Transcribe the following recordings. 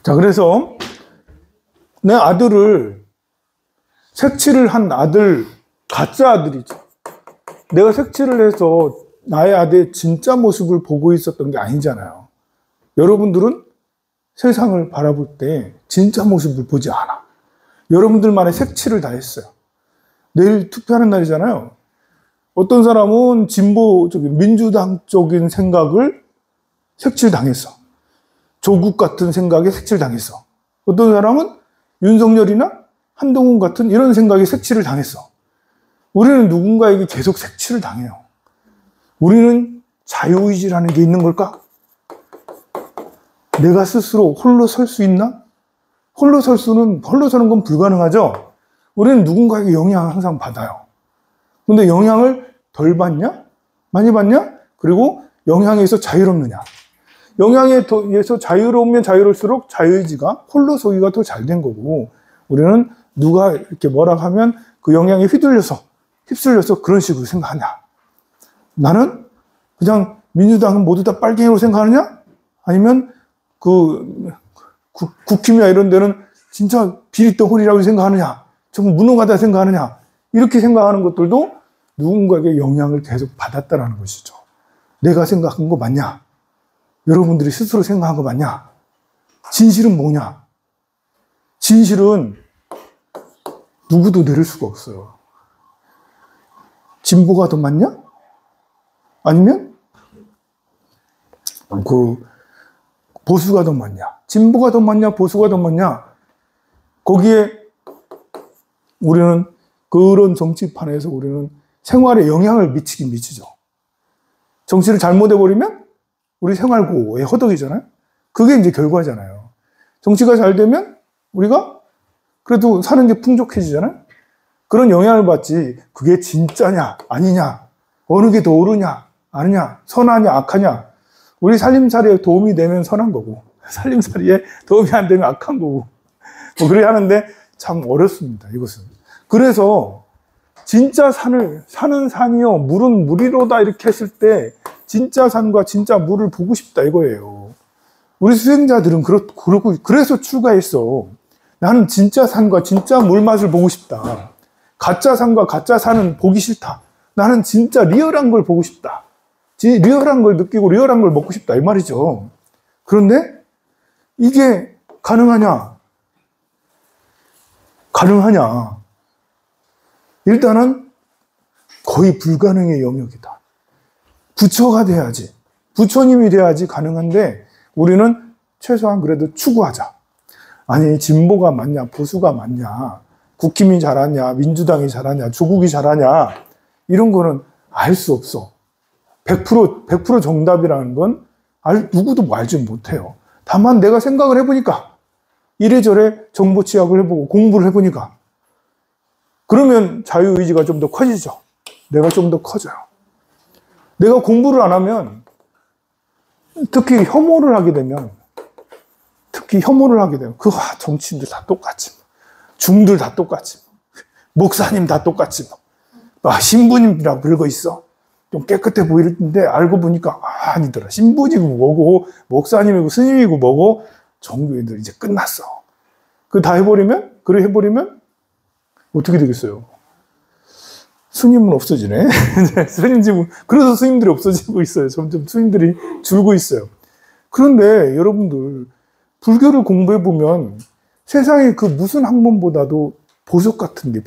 자, 그래서 내 아들을 색칠을 한 아들, 가짜 아들이죠. 내가 색칠을 해서 나의 아들의 진짜 모습을 보고 있었던 게 아니잖아요. 여러분들은 세상을 바라볼 때 진짜 모습을 보지 않아. 여러분들만의 색칠을 다 했어요. 내일 투표하는 날이잖아요. 어떤 사람은 진보적인 민주당 쪽인 생각을 색칠당했어. 조국 같은 생각에 색칠당했어. 어떤 사람은 윤석열이나 한동훈 같은 이런 생각에 색칠을 당했어. 우리는 누군가에게 계속 색칠을 당해요. 우리는 자유의지라는 게 있는 걸까? 내가 스스로 홀로 설 수 있나? 홀로 서는 건 불가능하죠? 우리는 누군가에게 영향을 항상 받아요. 근데 영향을 덜 받냐? 많이 받냐? 그리고 영향에서 자유롭느냐? 영향에서 자유로우면 자유로울수록 자유의지가 홀로 서기가 더 잘 된 거고, 우리는 누가 이렇게 뭐라 하면 그 영향에 휩쓸려서 그런 식으로 생각하냐? 나는 그냥 민주당은 모두 다 빨갱이로 생각하느냐? 아니면 국힘이나 이런 데는 진짜 비리덩어리라고 생각하느냐? 정말 무능하다 생각하느냐? 이렇게 생각하는 것들도 누군가에게 영향을 계속 받았다라는 것이죠. 내가 생각한 거 맞냐? 여러분들이 스스로 생각한 거 맞냐? 진실은 뭐냐? 진실은 누구도 내릴 수가 없어요. 진보가 더 맞냐? 아니면 보수가 더 맞냐? 진보가 더 맞냐? 보수가 더 맞냐? 거기에 우리는 그런 정치판에서 우리는 생활에 영향을 미치긴 미치죠. 정치를 잘못해버리면 우리 생활고에 허덕이잖아요. 그게 이제 결과잖아요. 정치가 잘 되면 우리가 그래도 사는 게 풍족해지잖아요. 그런 영향을 받지 그게 진짜냐 아니냐 어느 게 더 옳으냐 아니냐 선하냐 악하냐 우리 살림살이에 도움이 되면 선한 거고 살림살이에 도움이 안 되면 악한 거고 뭐 그래 하는데 참 어렵습니다. 이것은. 그래서 진짜 사는 산이요 물은 물이로다 이렇게 했을 때 진짜 산과 진짜 물을 보고 싶다 이거예요. 우리 수행자들은 그러고 그래서 출가했어. 나는 진짜 산과 진짜 물 맛을 보고 싶다. 가짜 산과 가짜 산은 보기 싫다. 나는 진짜 리얼한 걸 보고 싶다. 리얼한 걸 느끼고 리얼한 걸 먹고 싶다 이 말이죠. 그런데 이게 가능하냐? 가능하냐? 일단은 거의 불가능의 영역이다. 부처가 돼야지. 부처님이 돼야지 가능한데 우리는 최소한 그래도 추구하자. 아니 진보가 맞냐 보수가 맞냐 국힘이 잘하냐 민주당이 잘하냐 조국이 잘하냐 이런 거는 알 수 없어. 100% 정답이라는 건 누구도 알지 못해요. 다만 내가 생각을 해보니까 이래저래 정보 취약을 해보고 공부를 해보니까 그러면 자유의지가 좀 더 커지죠. 내가 좀 더 커져요. 내가 공부를 안 하면 특히 혐오를 하게 되면 정치인들 다 똑같지 중들 다 똑같지 목사님 다 똑같지 신부님이라고 그러고 있어. 좀 깨끗해 보이는데 알고 보니까 아니더라. 신부님이고 뭐고 목사님이고 스님이고 뭐고 종교인들 이제 끝났어. 그거 다 해버리면 어떻게 되겠어요? 스님은 없어지네. 그래서 스님들이 없어지고 있어요. 점점 스님들이 줄고 있어요. 그런데 여러분들 불교를 공부해보면 세상에 그 무슨 학문보다도 보석 같은 게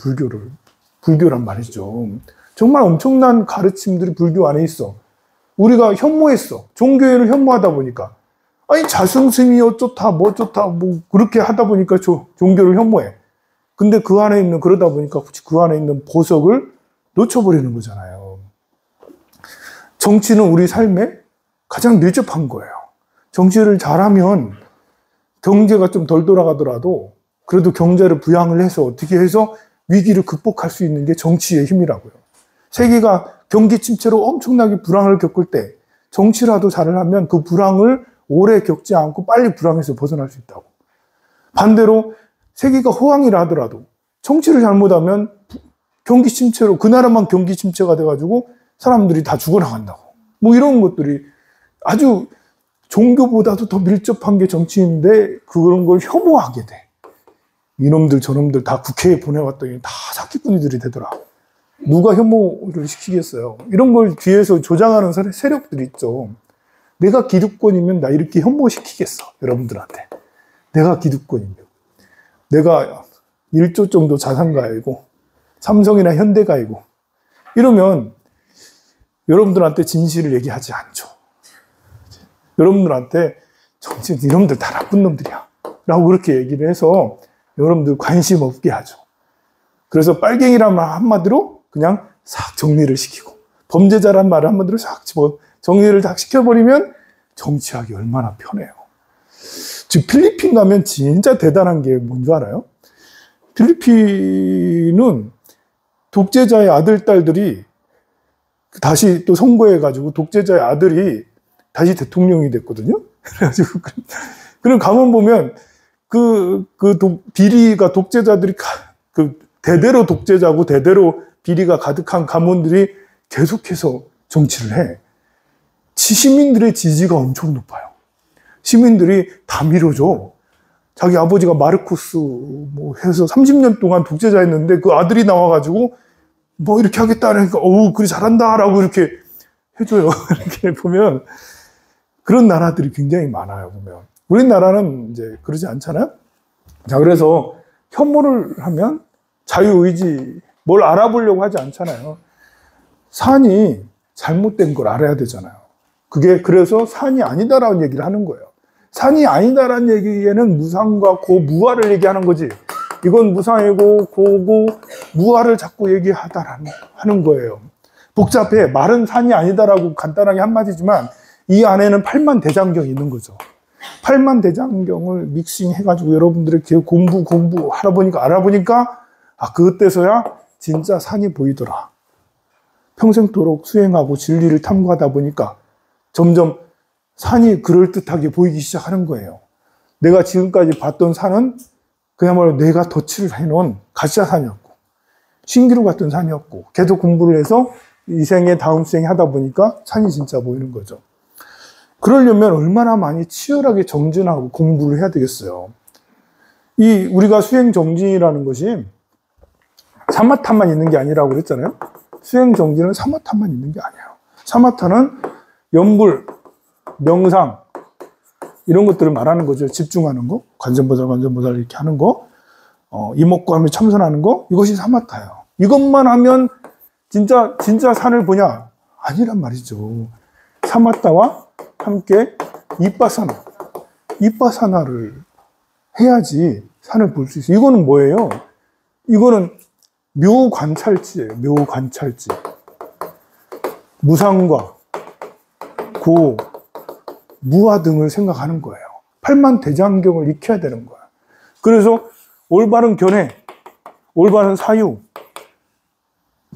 불교란 말이죠. 정말 엄청난 가르침들이 불교 안에 있어. 우리가 혐오했어. 종교인을 혐오하다 보니까. 아니, 자승스님이 어쩌다, 뭐 그렇게 하다 보니까 종교를 혐오해. 근데 그러다 보니까 그 안에 있는 보석을 놓쳐버리는 거잖아요. 정치는 우리 삶에 가장 밀접한 거예요. 정치를 잘하면 경제가 좀 덜 돌아가더라도 그래도 경제를 부양을 해서 어떻게 해서 위기를 극복할 수 있는 게 정치의 힘이라고요. 세계가 경기 침체로 엄청나게 불황을 겪을 때 정치라도 잘을 하면 그 불황을 오래 겪지 않고 빨리 불황에서 벗어날 수 있다고. 반대로 세계가 호황이라 하더라도 정치를 잘못하면 경기 침체로 그 나라만 경기 침체가 돼가지고 사람들이 다 죽어나간다고. 뭐 이런 것들이 아주 종교보다도 더 밀접한 게 정치인인데 그런 걸 혐오하게 돼. 이놈들 저놈들 다 국회에 보내왔더니 다 사기꾼이들이 되더라. 누가 혐오를 시키겠어요. 이런 걸 뒤에서 조장하는 세력들이 있죠. 내가 기득권이면 나 이렇게 혐오시키겠어. 여러분들한테. 내가 기득권이면. 내가 1조 정도 자산가이고 삼성이나 현대가이고 이러면 여러분들한테 진실을 얘기하지 않죠. 여러분들한테 정치인 이놈들 다 나쁜 놈들이야 라고 그렇게 얘기를 해서 여러분들 관심 없게 하죠. 그래서 빨갱이란 말 한마디로 그냥 싹 정리를 시키고 범죄자란 말을 한마디로 싹 집어 정리를 다 시켜버리면 정치하기 얼마나 편해요. 즉 필리핀 가면 진짜 대단한 게 뭔지 알아요? 필리핀은 독재자의 아들, 딸들이 다시 또 선거해가지고 독재자의 아들이 다시 대통령이 됐거든요. 그래가지고, 그럼 가만 보면 비리가 독재자들이 대대로 독재자고 대대로 비리가 가득한 가문들이 계속해서 정치를 해. 시민들의 지지가 엄청 높아요. 시민들이 다 밀어줘. 자기 아버지가 마르코스 뭐 해서 30년 동안 독재자였는데 그 아들이 나와가지고 뭐 이렇게 하겠다 하니까 어우 그래 잘한다라고 이렇게 해줘요. 이렇게 보면 그런 나라들이 굉장히 많아요. 보면 우리나라는 이제 그러지 않잖아요. 자 그래서 혐오를 하면 자유의지 뭘 알아보려고 하지 않잖아요. 산이 잘못된 걸 알아야 되잖아요. 그게 그래서 산이 아니다라는 얘기를 하는 거예요. 산이 아니다라는 얘기에는 무상과 고무아를 얘기하는 거지. 이건 무상이고 고고 무아를 자꾸 얘기하는 거예요. 복잡해. 말은 산이 아니다라고 간단하게 한마디지만 이 안에는 팔만대장경이 있는 거죠. 팔만대장경을 믹싱해가지고 여러분들이 공부하다 보니까 알아보니까 아 그때서야 진짜 산이 보이더라. 평생토록 수행하고 진리를 탐구하다 보니까 점점 산이 그럴듯하게 보이기 시작하는 거예요. 내가 지금까지 봤던 산은 그야말로 내가 덧칠을 해놓은 가짜산이었고 신기루 같은 산이었고 계속 공부를 해서 이 생에 다음 생에 하다 보니까 산이 진짜 보이는 거죠. 그러려면 얼마나 많이 치열하게 정진하고 공부를 해야 되겠어요. 우리가 수행 정진이라는 것이 사마타만 있는 게 아니라고 그랬잖아요. 수행 정진은 사마타만 있는 게 아니에요. 사마타는 염불, 명상 이런 것들을 말하는 거죠. 집중하는 거, 관세음보살 이렇게 하는 거, 이목구함에 참선하는 거, 이것이 사마타예요. 이것만 하면 진짜 산을 보냐? 아니란 말이죠. 사마타와 함께 이빠사나를 해야지 산을 볼 수 있어요. 이거는 뭐예요? 이거는 묘관찰지예요. 묘관찰지. 무상과 고, 무아 등을 생각하는 거예요. 팔만대장경을 익혀야 되는 거예요. 그래서 올바른 견해, 올바른 사유,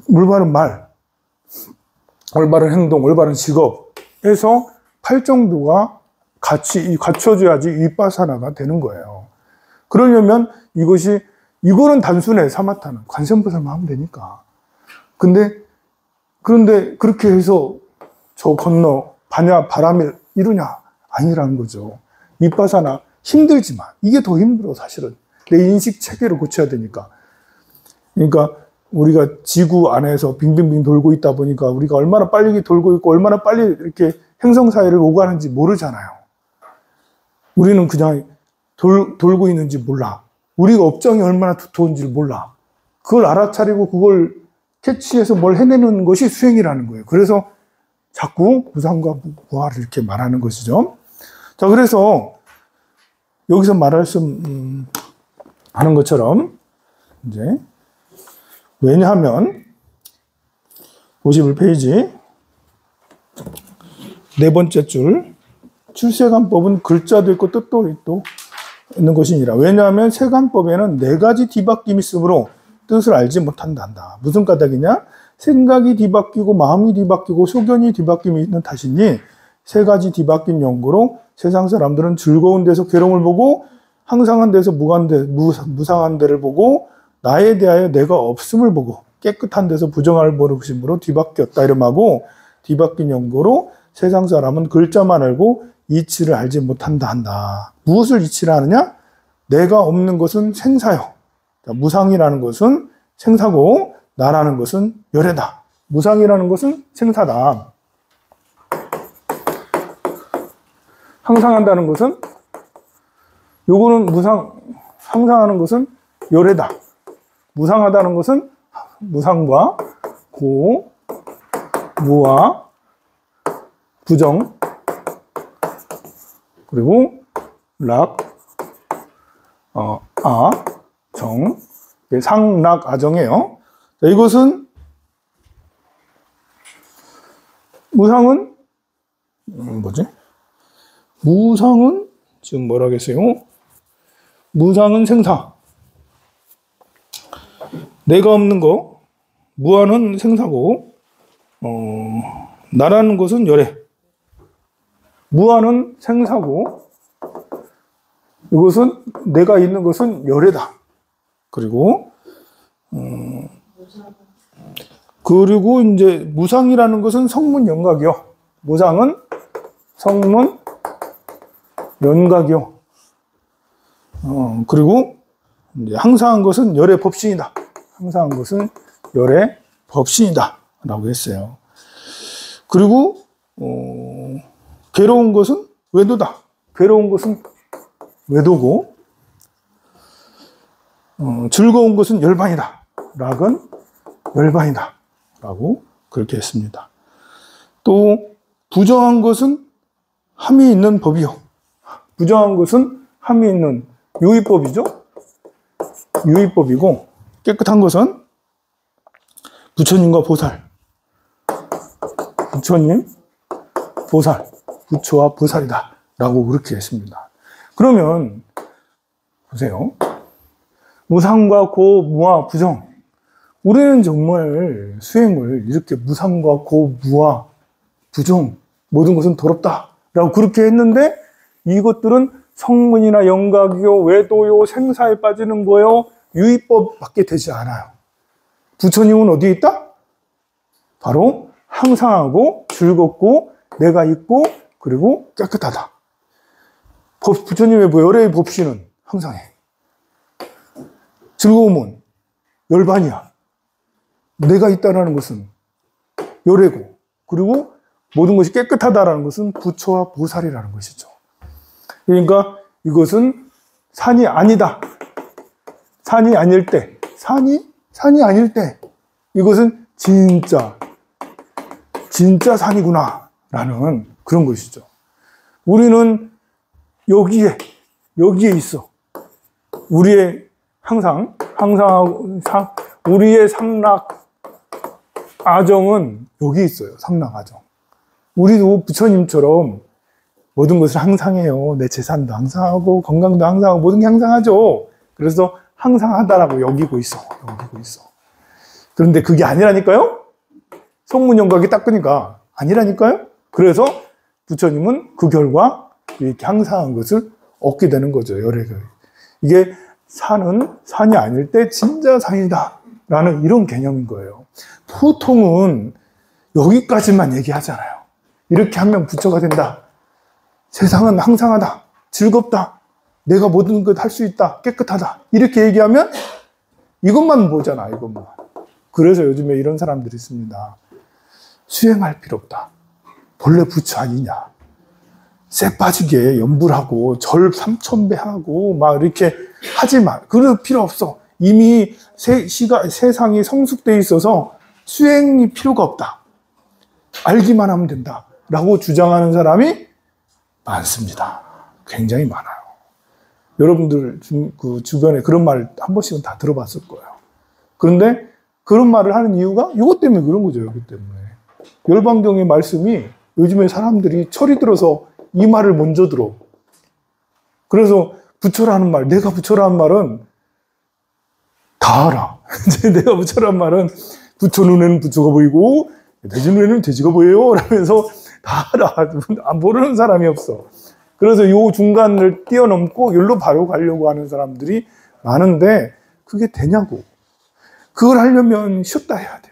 올바른 말, 올바른 행동, 올바른 직업에서 팔정도가 같이 갖춰져야지 위빠사나가 되는 거예요. 그러려면 이거는 단순해. 사마타는 관세음보살만 하면 되니까. 그런데 그렇게 해서 저 건너 바람을 이루냐? 아니라는 거죠. 위빠사나 힘들지만 이게 더 힘들어 사실은. 내 인식 체계를 고쳐야 되니까. 그러니까 우리가 지구 안에서 빙빙빙 돌고 있다 보니까 우리가 얼마나 빨리 돌고 있고 얼마나 빨리 이렇게 행성사회를 오가는지 모르잖아요. 우리는 그냥 돌고 있는지 몰라. 우리가 업장이 얼마나 두터운지를 몰라. 그걸 알아차리고 그걸 캐치해서 뭘 해내는 것이 수행이라는 거예요. 그래서 자꾸 무상과 무아를 이렇게 말하는 것이죠. 자, 그래서 여기서 하는 것처럼 이제 왜냐하면 51페이지 네 번째 줄 출세관법은 글자도 있고 뜻도 있는 것이니라. 왜냐하면 세관법에는 네 가지 뒤바뀜이 있으므로 뜻을 알지 못한단다. 무슨 까닭이냐? 생각이 뒤바뀌고 마음이 뒤바뀌고 소견이 뒤바뀜이 있는 탓이니 세 가지 뒤바뀐 연고로 세상 사람들은 즐거운 데서 괴로움을 보고 항상한 데서 무상한 데를 보고 나에 대하여 내가 없음을 보고 깨끗한 데서 부정함을 모르심으로 뒤바뀌었다 이름하고 뒤바뀐 연고로 세상 사람은 글자만 알고 이치를 알지 못한다 한다. 무엇을 이치를 하느냐? 내가 없는 것은 생사요. 무상이라는 것은 생사고 나라는 것은 열애다. 무상이라는 것은 생사다. 항상한다는 것은 요거는 항상하는 것은 열애다. 무상하다는 것은 무상과 고, 무와 부정, 그리고 락, 정, 상락, 아정이에요. 자, 이것은 무상은 뭐지? 무상은 지금 뭐라 하겠어요? 무상은 생사. 내가 없는 거, 무한은 생사고, 나라는 것은 열애. 무한은 생사고, 이것은 내가 있는 것은 열애다. 그리고 이제 무상이라는 것은 성문 연각이요. 무상은 성문 연각이요. 그리고 이제 항상한 것은 열애 법신이다. 항상한 것은 열애 법신이다. 라고 했어요. 그리고 괴로운 것은 외도다. 괴로운 것은 외도고, 즐거운 것은 열반이다. 락은 열반이다. 라고 그렇게 했습니다. 또 부정한 것은 함이 있는 법이요. 부정한 것은 함이 있는 유의법이죠. 유의법이고, 깨끗한 것은 부처님과 보살. 부처님, 보살. 부처와 보살이다. 라고 그렇게 했습니다. 그러면 보세요. 무상과 고, 무와 부정. 우리는 정말 수행을 이렇게 무상과 고, 무와 부정, 모든 것은 더럽다. 라고 그렇게 했는데, 이것들은 성문이나 영각이요, 외도요, 생사에 빠지는 거요, 유의법밖에 되지 않아요. 부처님은 어디에 있다? 바로 항상하고 즐겁고 내가 있고 그리고 깨끗하다. 부처님의 열애의 법신은 항상해. 즐거움은 열반이야. 내가 있다는 것은 열애고, 그리고 모든 것이 깨끗하다는 것은 부처와 보살이라는 것이죠. 그러니까 이것은 산이 아니다. 산이 아닐 때, 산이 아닐 때 이것은 진짜 산이구나 라는 그런 것이죠. 우리는 여기에 있어. 우리의 우리의 상락 아정은 여기 있어요. 상락 아정. 우리도 부처님처럼 모든 것을 항상해요. 내 재산도 항상하고 건강도 항상하고 모든 게 항상하죠. 그래서 항상하다라고 여기고 있어. 그런데 그게 아니라니까요? 성문영각이 닦으니까 아니라니까요? 그래서 부처님은 그 결과 이렇게 항상한 것을 얻게 되는 거죠. 열애가. 이게 산이 아닐 때 진짜 산이다 라는 이런 개념인 거예요. 보통은 여기까지만 얘기하잖아요. 이렇게 하면 부처가 된다. 세상은 항상하다. 즐겁다. 내가 모든 것 할 수 있다. 깨끗하다. 이렇게 얘기하면 이것만 보잖아. 이것만. 그래서 요즘에 이런 사람들이 있습니다. 수행할 필요 없다. 본래 부처 아니냐. 쇠 빠지게 염불하고 절 3000배 하고 막 이렇게 하지 마. 그럴 필요 없어. 이미 세상이 성숙되어 있어서 수행이 필요가 없다. 알기만 하면 된다. 라고 주장하는 사람이 많습니다. 굉장히 많아요. 여러분들 그 주변에 그런 말 한 번씩은 다 들어봤을 거예요. 그런데 그런 말을 하는 이유가 이것 때문에 그런 거죠. 이것 때문에. 열반경의 말씀이 요즘에 사람들이 철이 들어서 이 말을 먼저 들어. 그래서 부처라는 말, 내가 부처라는 말은 다 알아. 내가 부처라는 말은 부처 눈에는 부처가 보이고 돼지 눈에는 돼지가 보여요. 라면서 다 알아. 모르는 사람이 없어. 그래서 요 중간을 뛰어넘고 여기로 바로 가려고 하는 사람들이 많은데 그게 되냐고. 그걸 하려면 쉬었다 해야 돼.